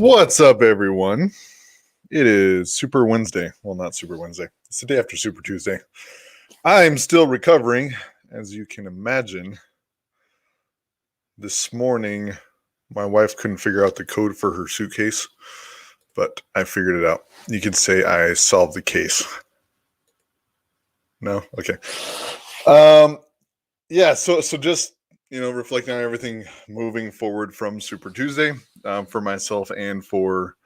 What's up, everyone? It is Super Wednesday. Well, not Super Wednesday. It's the day after Super Tuesday. I'm still recovering, as you can imagine. This morning, my wife couldn't figure out the code for her suitcase, but I figured it out. You could say I solved the case. No? Okay. Yeah, so just reflecting on everything moving forward from Super Tuesday for myself and for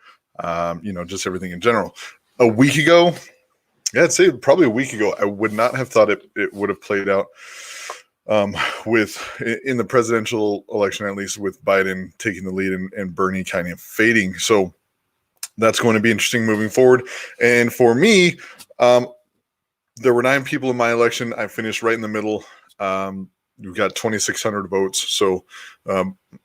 just everything in general. A week ago, I'd say probably a week ago, I would not have thought it would have played out in the presidential election, at least with Biden taking the lead and Bernie kind of fading. So that's going to be interesting moving forward. And for me, there were 9 people in my election. I finished right in the middle. We've got 2,600 votes. So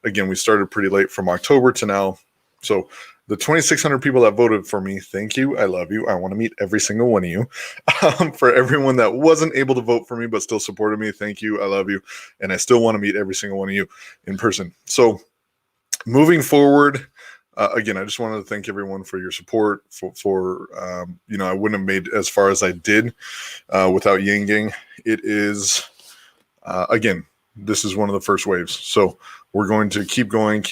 again, we started pretty late from October to now. So the 2,600 people that voted for me, thank you. I love you. I want to meet every single one of you. For everyone that wasn't able to vote for me but still supported me, thank you. I love you. And I still want to meet every single one of you in person. So moving forward, again, I just wanted to thank everyone for your support. I wouldn't have made as far as I did without Yang Gang. It is, again, this is one of the first waves. So we're going to keep going,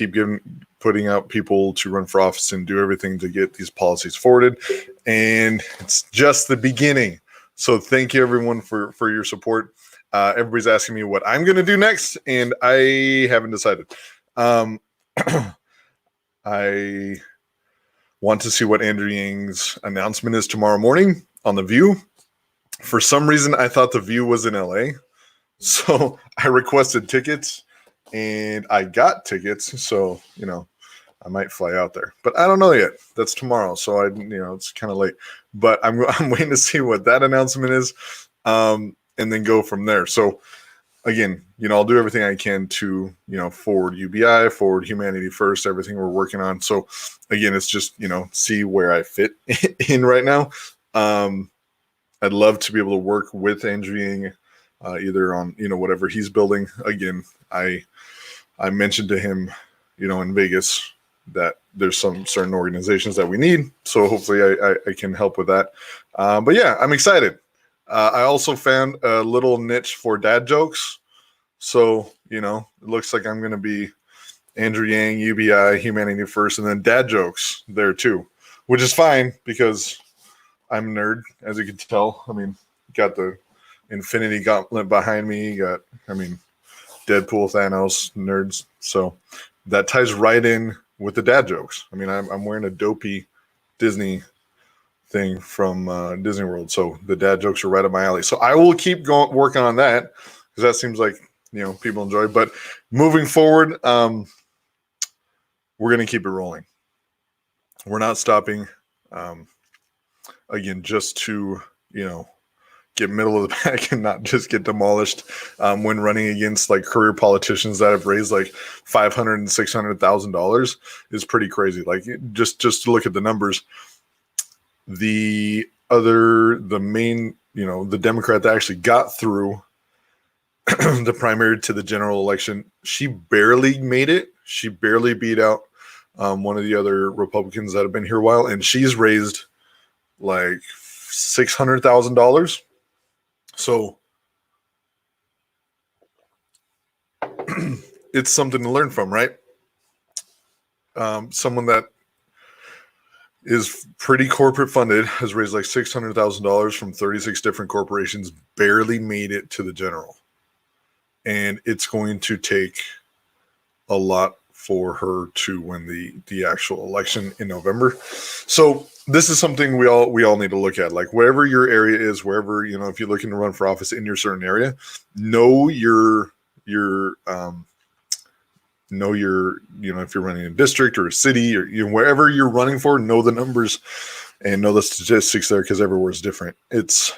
putting out people to run for office and do everything to get these policies forwarded. And it's just the beginning. So thank you, everyone, for your support. Everybody's asking me what I'm going to do next, and I haven't decided. I want to see what Andrew Yang's announcement is tomorrow morning on The View. For some reason, I thought The View was in LA. So I requested tickets and I got tickets. So, I might fly out there, but I don't know yet. That's tomorrow. So it's kind of late, but I'm waiting to see what that announcement is. And then go from there. So again, I'll do everything I can to, forward UBI, forward Humanity First, everything we're working on. So again, it's just, see where I fit in right now. I'd love to be able to work with Andrew Yang, either on, whatever he's building. Again, I mentioned to him, in Vegas that there's some certain organizations that we need. So hopefully I can help with that. But yeah, I'm excited. I also found a little niche for dad jokes. So, it looks like I'm going to be Andrew Yang, UBI, Humanity First, and then dad jokes there too, which is fine because I'm a nerd, as you can tell. I mean, got the Infinity Gauntlet behind me. Deadpool, Thanos, nerds. So that ties right in with the dad jokes. I mean, I'm wearing a dopey Disney thing from Disney World. So the dad jokes are right up my alley. So I will keep working on that because that seems like, people enjoy. But moving forward, we're going to keep it rolling. We're not stopping. Again, just to, get middle of the pack and not just get demolished when running against like career politicians that have raised like $500,000 and $600,000 is pretty crazy. Like just to look at the numbers, the main, the Democrat that actually got through the primary to the general election, she barely made it. She barely beat out one of the other Republicans that have been here a while, and she's raised like $600,000. So it's something to learn from, right? Someone that is pretty corporate funded has raised like $600,000 from 36 different corporations, barely made it to the general. And it's going to take a lot for her to win the actual election in November. So this is something we all need to look at. Like wherever your area is, wherever, if you're looking to run for office in your certain area, know your if you're running a district or a city or wherever you're running for, know the numbers and know the statistics there, because everywhere is different. It's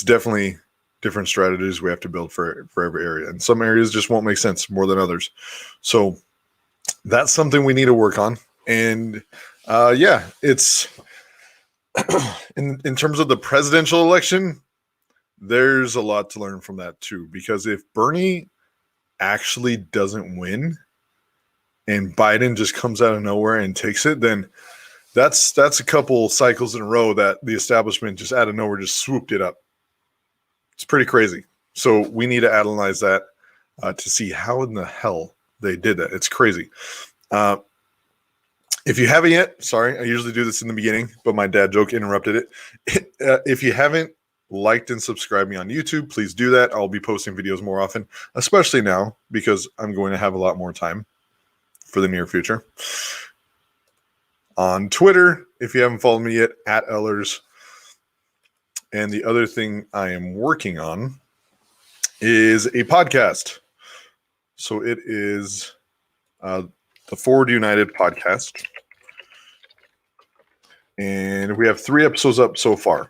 definitely different strategies we have to build for every area, and some areas just won't make sense more than others. So that's something we need to work on. And it's in terms of the presidential election, there's a lot to learn from that too, because if Bernie actually doesn't win, and Biden just comes out of nowhere and takes it, then that's a couple cycles in a row that the establishment just out of nowhere just swooped it up. It's pretty crazy. So we need to analyze that to see how in the hell they did that. It's crazy. If you haven't yet, sorry, I usually do this in the beginning, but my dad joke interrupted it. If you haven't liked and subscribed me on YouTube, please do that. I'll be posting videos more often, especially now because I'm going to have a lot more time for the near future. On Twitter, if you haven't followed me yet, at Ellers. And the other thing I am working on is a podcast. So it is the Forward United podcast. And we have 3 episodes up so far.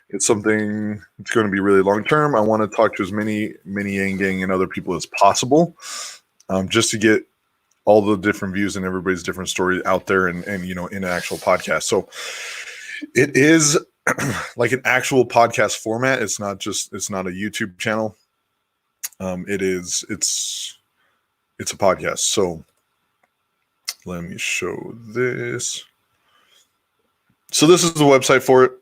It's something that's going to be really long term. I want to talk to as many Yang Gang and other people as possible, just to get all the different views and everybody's different stories out there and in an actual podcast. So it is like an actual podcast format. It's not a YouTube channel. It's a podcast. So let me show this. So this is the website for it.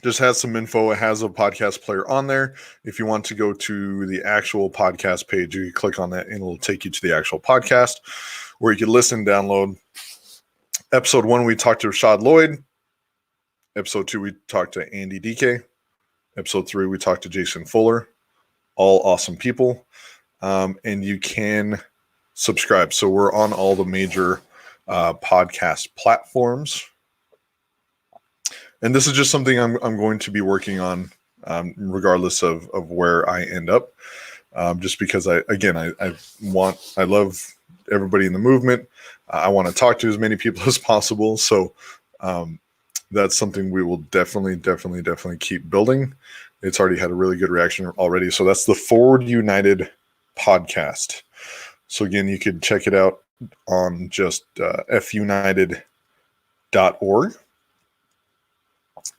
Just has some info. It has a podcast player on there. If you want to go to the actual podcast page, you can click on that and it'll take you to the actual podcast where you can listen, download. Episode 1, we talked to Rashad Lloyd. Episode 2, we talked to Andy DK. Episode 3, we talked to Jason Fuller. All awesome people. And you can subscribe. So we're on all the major podcast platforms. And this is just something I'm going to be working on, regardless of where I end up. Just because I love everybody in the movement. I want to talk to as many people as possible. So that's something we will definitely keep building. It's already had a really good reaction already. So that's the Forward United podcast. So again, you could check it out on just funited.org.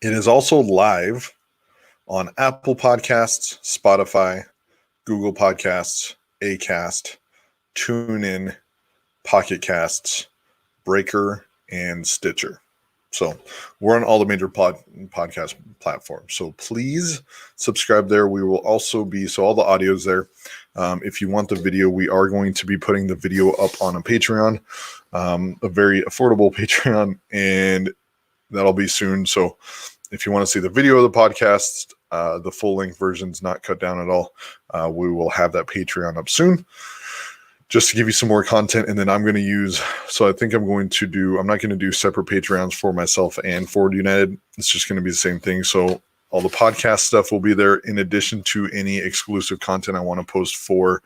It is also live on Apple Podcasts, Spotify, Google Podcasts, Acast, TuneIn, Pocket Casts, Breaker, and Stitcher. So we're on all the major podcast platforms. So please subscribe there. We will also be, so all the audio's there. If you want the video, we are going to be putting the video up on a Patreon, a very affordable Patreon, and that'll be soon. So if you want to see the video of the podcast, the full length version's not cut down at all. We will have that Patreon up soon just to give you some more content. And then I'm going to use, so I think I'm not going to do separate Patreons for myself and Forward United. It's just going to be the same thing. So all the podcast stuff will be there in addition to any exclusive content I want to post for,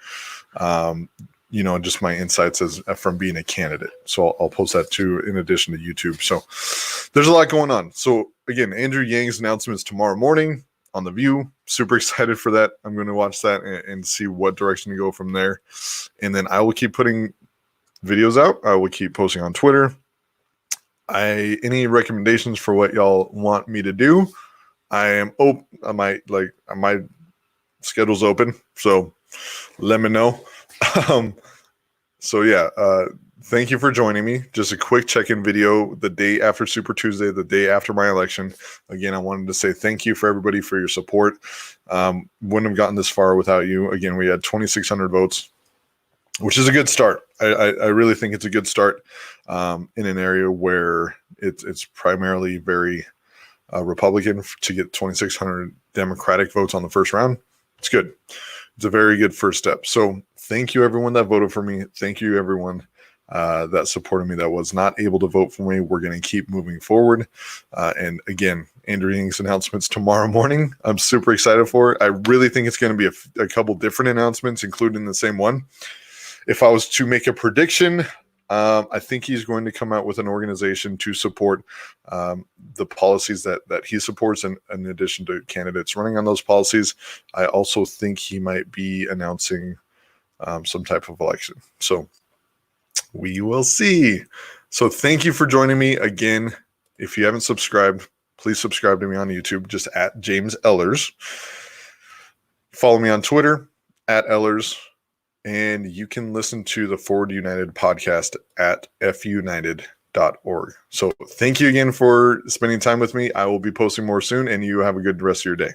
just my insights from being a candidate. So I'll post that too, in addition to YouTube. So there's a lot going on. So again, Andrew Yang's announcements tomorrow morning on The View. Super excited for that. I'm going to watch that and see what direction to go from there. And then I will keep putting videos out. I will keep posting on Twitter. Any recommendations for what y'all want me to do? I am open. My schedule's open. So let me know. Thank you for joining me. Just a quick check-in video the day after Super Tuesday, the day after my election. Again, I wanted to say thank you for everybody for your support. Wouldn't have gotten this far without you. Again, we had 2,600 votes, which is a good start. I really think it's a good start in an area where it's primarily very Republican. To get 2,600 Democratic votes on the first round, it's good. It's a very good first step. So thank you, everyone that voted for me. Thank you, everyone that supported me that was not able to vote for me. We're going to keep moving forward. And again, Andrew Yang's announcements tomorrow morning. I'm super excited for it. I really think it's going to be a couple different announcements, including the same one. If I was to make a prediction, I think he's going to come out with an organization to support the policies that he supports, and in addition to candidates running on those policies. I also think he might be announcing some type of election. So we will see. So thank you for joining me again. If you haven't subscribed, please subscribe to me on YouTube, just at James Ellers. Follow me on Twitter, at Ellers. And you can listen to the Forward United podcast at funited.org. So thank you again for spending time with me. I will be posting more soon, and you have a good rest of your day.